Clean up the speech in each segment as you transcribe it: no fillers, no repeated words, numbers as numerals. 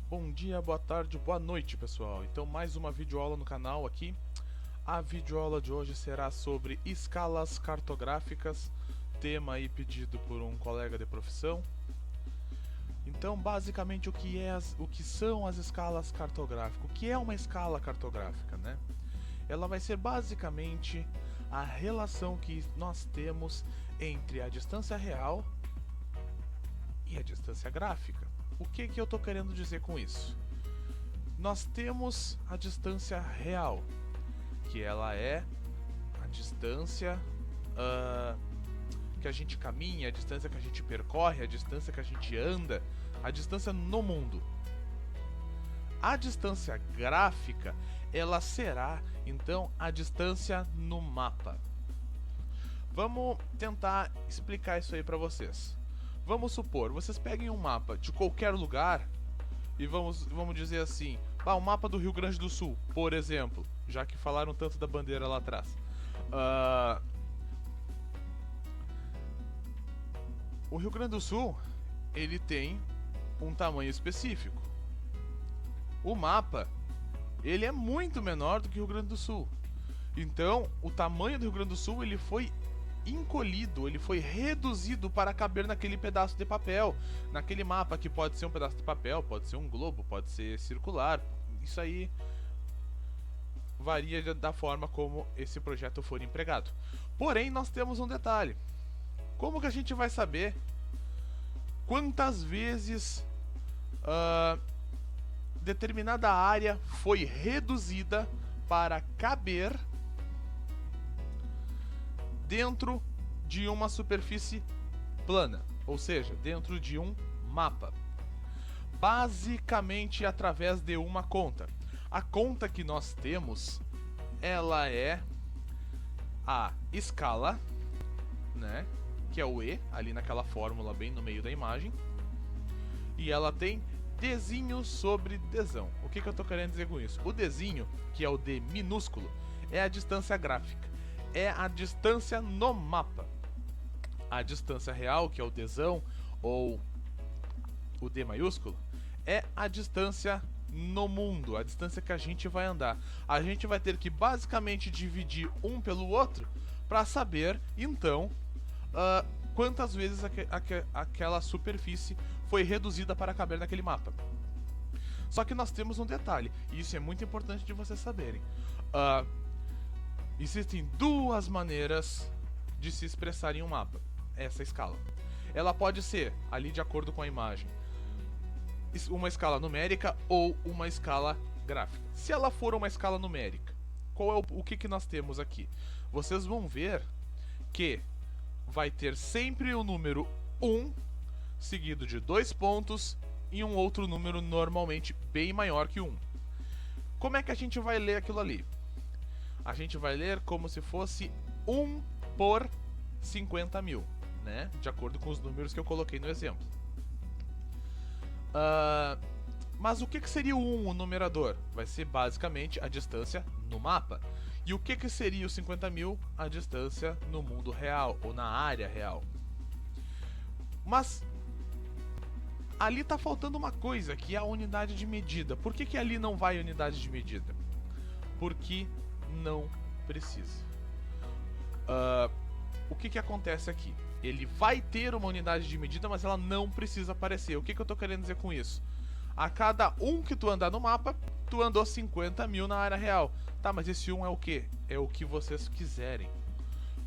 Bom dia, boa tarde, boa noite, pessoal. Então, mais uma videoaula no canal aqui. A videoaula de hoje será sobre escalas cartográficas, tema aí pedido por um colega de profissão. Então, basicamente, o que são as escalas cartográficas? O que é uma escala cartográfica, né? Ela vai ser basicamente a relação que nós temos entre a distância real e a distância gráfica. O que eu estou querendo dizer com isso? Nós temos a distância real, que ela é a distância que a gente caminha, a distância que a gente percorre, a distância que a gente anda, a distância no mundo. A distância gráfica, ela será então a distância no mapa. Vamos tentar explicar isso aí para vocês. Vamos supor, vocês peguem um mapa de qualquer lugar e vamos dizer assim, o mapa do Rio Grande do Sul, por exemplo, já que falaram tanto da bandeira lá atrás. O Rio Grande do Sul, ele tem um tamanho específico. O mapa, ele é muito menor do que o Rio Grande do Sul. Então, o tamanho do Rio Grande do Sul, ele foi encolhido, ele foi reduzido para caber naquele pedaço de papel, naquele mapa que pode ser um pedaço de papel, pode ser um globo, pode ser circular. Isso aí varia da forma como esse projeto for empregado. Porém, nós temos um detalhe. Como que a gente vai saber quantas vezes determinada área foi reduzida para caber dentro de uma superfície plana, ou seja, dentro de um mapa? Basicamente através de uma conta. A conta que nós temos, ela é a escala, né, que é o E, ali naquela fórmula bem no meio da imagem, e ela tem Dzinho sobre Dzão. O que eu estou querendo dizer com isso? O Dzinho, que é o D minúsculo, é a distância gráfica, é a distância no mapa. A distância real, que é o Dzão, ou o D maiúsculo, é a distância no mundo, a distância que a gente vai andar. A gente vai ter que basicamente dividir um pelo outro para saber, então, quantas vezes aquela superfície foi reduzida para caber naquele mapa. Só que nós temos um detalhe, e isso é muito importante de vocês saberem. Existem duas maneiras de se expressar em um mapa essa escala. Ela pode ser, ali de acordo com a imagem, uma escala numérica ou uma escala gráfica. Se ela for uma escala numérica, qual é o que nós temos aqui? Vocês vão ver que vai ter sempre o número 1 seguido de 2 pontos e um outro número normalmente bem maior que 1. Como é que a gente vai ler aquilo ali? A gente vai ler como se fosse 1 por 50 mil, né? De acordo com os números que eu coloquei no exemplo. Mas o que seria o 1, o numerador? Vai ser basicamente a distância no mapa. E o que seria os 50 mil? A distância no mundo real, ou na área real. Mas ali está faltando uma coisa, que é a unidade de medida. Por que ali não vai unidade de medida? Porque não precisa. O que acontece aqui? Ele vai ter uma unidade de medida, mas ela não precisa aparecer. O que eu estou querendo dizer com isso? A cada 1 que tu andar no mapa, tu andou 50 mil na área real. Tá, mas esse 1 é o quê? É o que vocês quiserem.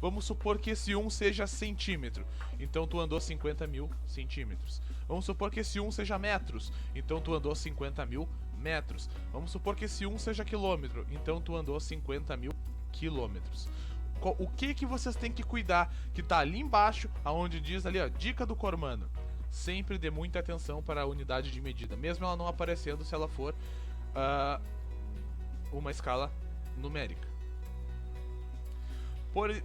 Vamos supor que esse 1 seja centímetro, então tu andou 50 mil centímetros. Vamos supor que esse 1 seja metros, então tu andou 50 mil metros. Vamos supor que esse 1 seja quilômetro, então tu andou 50 mil quilômetros. O que vocês têm que cuidar, que tá ali embaixo, aonde diz ali, ó, dica do Cormano. Sempre dê muita atenção para a unidade de medida, mesmo ela não aparecendo se ela for uma escala numérica.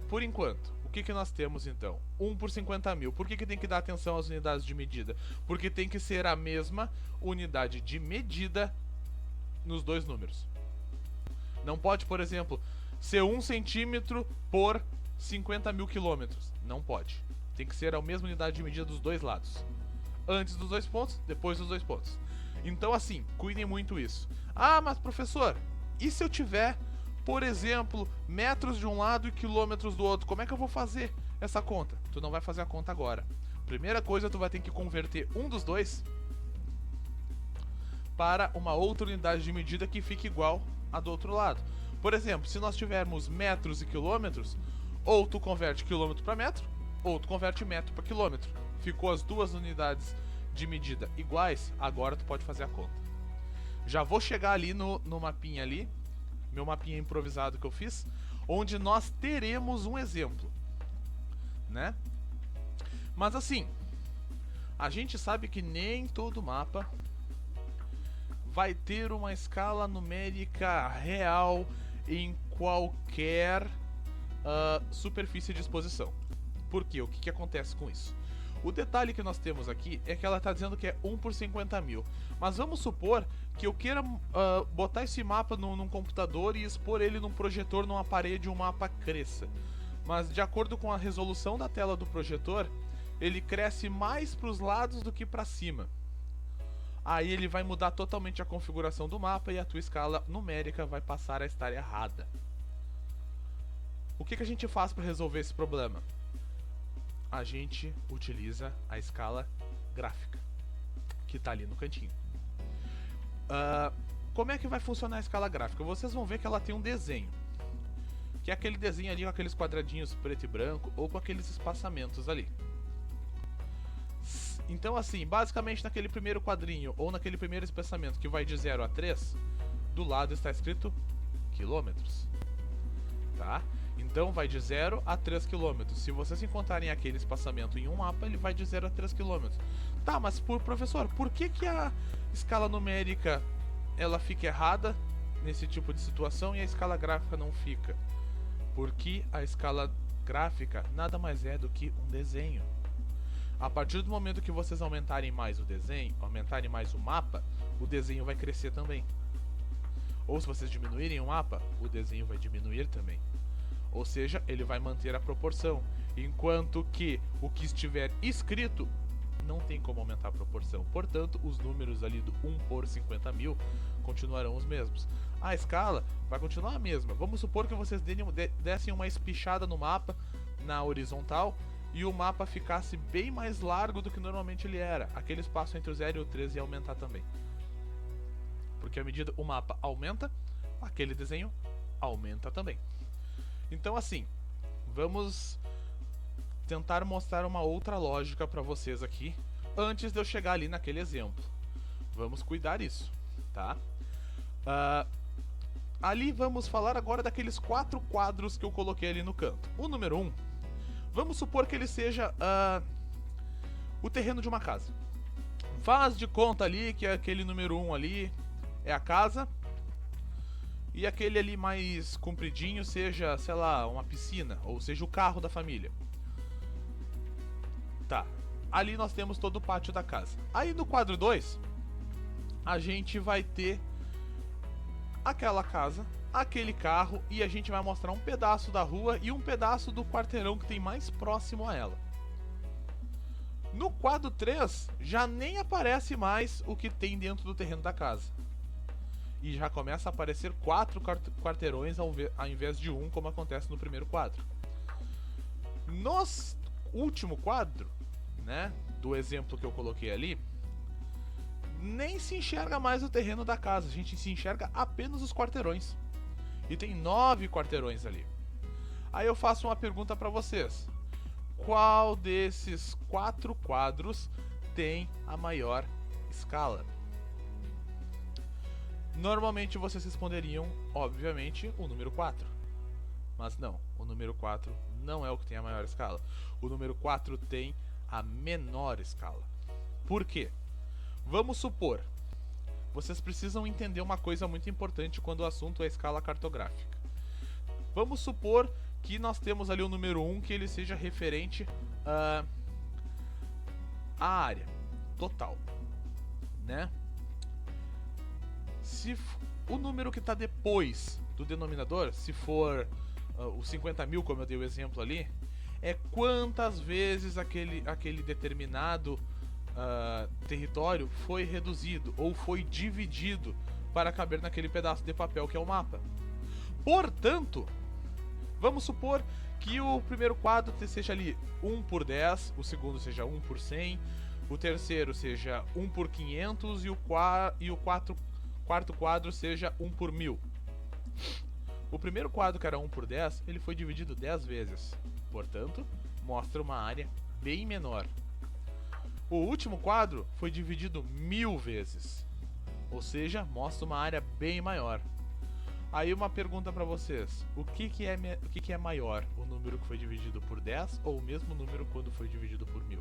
Por enquanto, o que nós temos então? 1 por 50 mil. Por que tem que dar atenção às unidades de medida? Porque tem que ser a mesma unidade de medida nos dois números. Não pode, por exemplo, ser 1 centímetro por 50 mil quilômetros. Não pode. Tem que ser a mesma unidade de medida dos dois lados. Antes dos dois pontos, depois dos dois pontos. Então assim, cuidem muito isso. Ah, mas professor, e se eu tiver, por exemplo, metros de um lado e quilômetros do outro, como é que eu vou fazer essa conta? Tu não vai fazer a conta agora. Primeira coisa, tu vai ter que converter um dos dois para uma outra unidade de medida que fique igual a do outro lado. Por exemplo, se nós tivermos metros e quilômetros, ou tu converte quilômetro para metro, ou tu converte metro para quilômetro. Ficou as duas unidades de medida iguais, agora tu pode fazer a conta. Já vou chegar ali no mapinha ali, meu mapinha improvisado que eu fiz, onde nós teremos um exemplo, né? Mas assim, a gente sabe que nem todo mapa vai ter uma escala numérica real em qualquer superfície de exposição. Por quê? O que acontece com isso? O detalhe que nós temos aqui é que ela está dizendo que é 1 por 50 mil. Mas vamos supor que eu queira botar esse mapa num computador e expor ele num projetor numa parede, um mapa cresça. Mas de acordo com a resolução da tela do projetor, ele cresce mais para os lados do que para cima. Aí ele vai mudar totalmente a configuração do mapa e a tua escala numérica vai passar a estar errada. O que a gente faz para resolver esse problema? A gente utiliza a escala gráfica, que está ali no cantinho. Como é que vai funcionar a escala gráfica? Vocês vão ver que ela tem um desenho, que é aquele desenho ali com aqueles quadradinhos preto e branco, ou com aqueles espaçamentos ali. Então assim, basicamente naquele primeiro quadrinho, ou naquele primeiro espaçamento que vai de 0 a 3, do lado está escrito quilômetros, tá? Então vai de 0 a 3 km. Se vocês encontrarem aquele espaçamento em um mapa, ele vai de 0 a 3 km. Tá, mas professor, por que a escala numérica ela fica errada nesse tipo de situação e a escala gráfica não fica? Porque a escala gráfica nada mais é do que um desenho. A partir do momento que vocês aumentarem mais o desenho, aumentarem mais o mapa, o desenho vai crescer também. Ou se vocês diminuírem o mapa, o desenho vai diminuir também. Ou seja, ele vai manter a proporção, enquanto que o que estiver escrito não tem como aumentar a proporção. Portanto, os números ali do 1 por 50 mil continuarão os mesmos. A escala vai continuar a mesma. Vamos supor que vocês dessem uma espichada no mapa, na horizontal, e o mapa ficasse bem mais largo do que normalmente ele era. Aquele espaço entre o 0 e o 3 ia aumentar também. Porque à medida que o mapa aumenta, aquele desenho aumenta também. Então assim, vamos tentar mostrar uma outra lógica para vocês aqui, antes de eu chegar ali naquele exemplo. Vamos cuidar isso, tá? Ali vamos falar agora daqueles 4 quadros que eu coloquei ali no canto. O número 1, vamos supor que ele seja o terreno de uma casa. Faz de conta ali que aquele número 1 ali é a casa, e aquele ali mais compridinho seja, sei lá, uma piscina, ou seja, o carro da família. Tá, ali nós temos todo o pátio da casa. Aí no quadro 2, a gente vai ter aquela casa, aquele carro, e a gente vai mostrar um pedaço da rua e um pedaço do quarteirão que tem mais próximo a ela. No quadro 3, já nem aparece mais o que tem dentro do terreno da casa. E já começa a aparecer 4 quarteirões ao invés de 1, como acontece no primeiro quadro. No último quadro, né, do exemplo que eu coloquei ali, nem se enxerga mais o terreno da casa, a gente se enxerga apenas os quarteirões. E tem 9 quarteirões ali. Aí eu faço uma pergunta para vocês. Qual desses 4 quadros tem a maior escala? Normalmente vocês responderiam, obviamente, o número 4. Mas não, o número 4 não é o que tem a maior escala. O número 4 tem a menor escala. Por quê? Vamos supor, vocês precisam entender uma coisa muito importante quando o assunto é escala cartográfica. Vamos supor que nós temos ali o número 1, que ele seja referente à área total, né? Se o número que está depois do denominador, se for os 50 mil, como eu dei o exemplo ali, é quantas vezes aquele determinado território foi reduzido ou foi dividido para caber naquele pedaço de papel que é o mapa. Portanto, vamos supor que o primeiro quadro seja ali 1 por 10, o segundo seja 1 por 100, o terceiro seja 1 por 500 e o quarto quadro seja 1 por 1000. O primeiro quadro, que era 1 por 10, ele foi dividido 10 vezes. Portanto, mostra uma área bem menor. O último quadro foi dividido 1000 vezes. Ou seja, mostra uma área bem maior. Aí uma pergunta para vocês. O que é maior? O número que foi dividido por 10 ou o mesmo número quando foi dividido por 1000?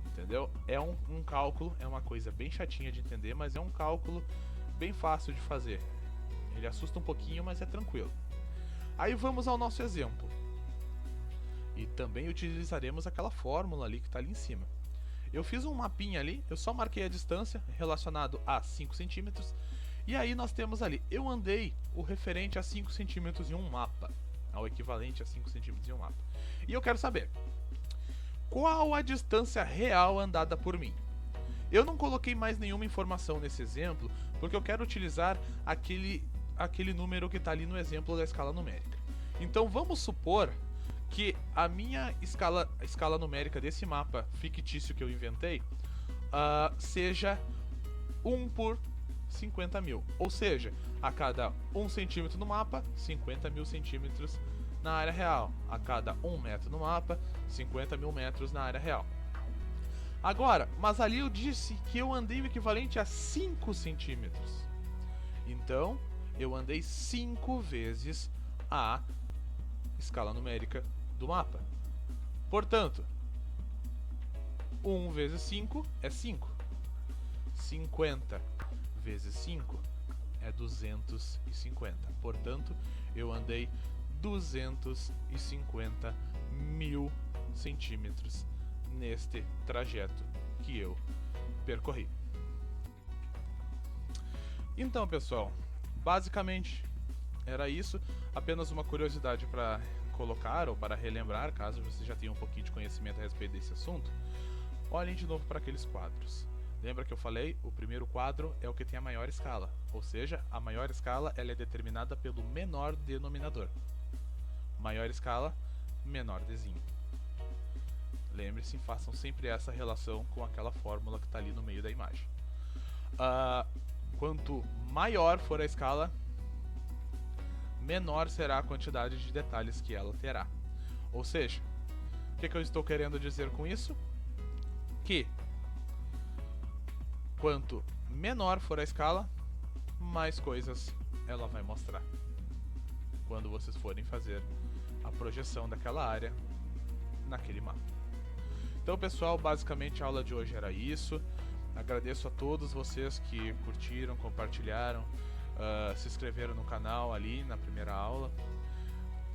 Entendeu? É um cálculo, é uma coisa bem chatinha de entender, mas é um cálculo bem fácil de fazer. Ele assusta um pouquinho, mas é tranquilo. Aí vamos ao nosso exemplo. E também utilizaremos aquela fórmula ali que está ali em cima. Eu fiz um mapinha ali, eu só marquei a distância relacionado a 5 centímetros. E aí nós temos ali, eu andei o referente a 5 centímetros em um mapa. Ao equivalente a 5 centímetros em um mapa. E eu quero saber, qual a distância real andada por mim? Eu não coloquei mais nenhuma informação nesse exemplo, porque eu quero utilizar aquele número que está ali no exemplo da escala numérica. Então vamos supor que a minha escala numérica desse mapa fictício que eu inventei seja 1 por 50 mil. Ou seja, a cada 1 centímetro no mapa, 50 mil centímetros na área real. A cada 1 metro no mapa, 50 mil metros na área real. Agora, mas ali eu disse que eu andei o equivalente a 5 centímetros. Então, eu andei 5 vezes a escala numérica do mapa. Portanto, 1 vezes 5 é 5. 50 vezes 5 é 250. Portanto, eu andei 250 mil centímetros neste trajeto que eu percorri. Então, pessoal, basicamente era isso. Apenas uma curiosidade para colocar ou para relembrar, caso você já tenha um pouquinho de conhecimento a respeito desse assunto. Olhem de novo para aqueles quadros. Lembra que eu falei? O primeiro quadro é o que tem a maior escala, ou seja, a maior escala ela é determinada pelo menor denominador. Maior escala, menor desenho. Lembre-se, façam sempre essa relação com aquela fórmula que está ali no meio da imagem. Quanto maior for a escala, menor será a quantidade de detalhes que ela terá. Ou seja, o que eu estou querendo dizer com isso? Que quanto menor for a escala, mais coisas ela vai mostrar quando vocês forem fazer a projeção daquela área naquele mapa. Então, pessoal, basicamente a aula de hoje era isso. Agradeço a todos vocês que curtiram, compartilharam, se inscreveram no canal ali na primeira aula.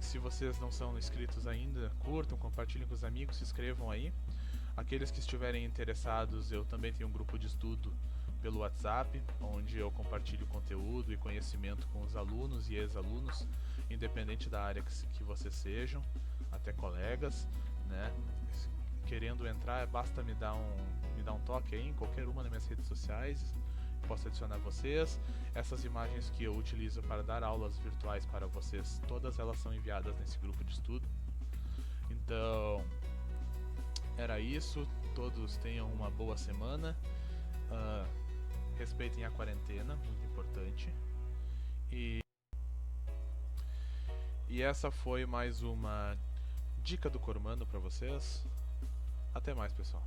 Se vocês não são inscritos ainda, curtam, compartilhem com os amigos, se inscrevam aí. Aqueles que estiverem interessados, eu também tenho um grupo de estudo pelo WhatsApp, onde eu compartilho conteúdo e conhecimento com os alunos e ex-alunos, independente da área que vocês sejam, até colegas, né? Querendo entrar, basta me dar um toque aí em qualquer uma das minhas redes sociais, posso adicionar vocês. Essas imagens que eu utilizo para dar aulas virtuais para vocês, todas elas são enviadas nesse grupo de estudo. Então, era isso. Todos tenham uma boa semana. Respeitem a quarentena, muito importante. E essa foi mais uma dica do Cormano para vocês. Até mais, pessoal.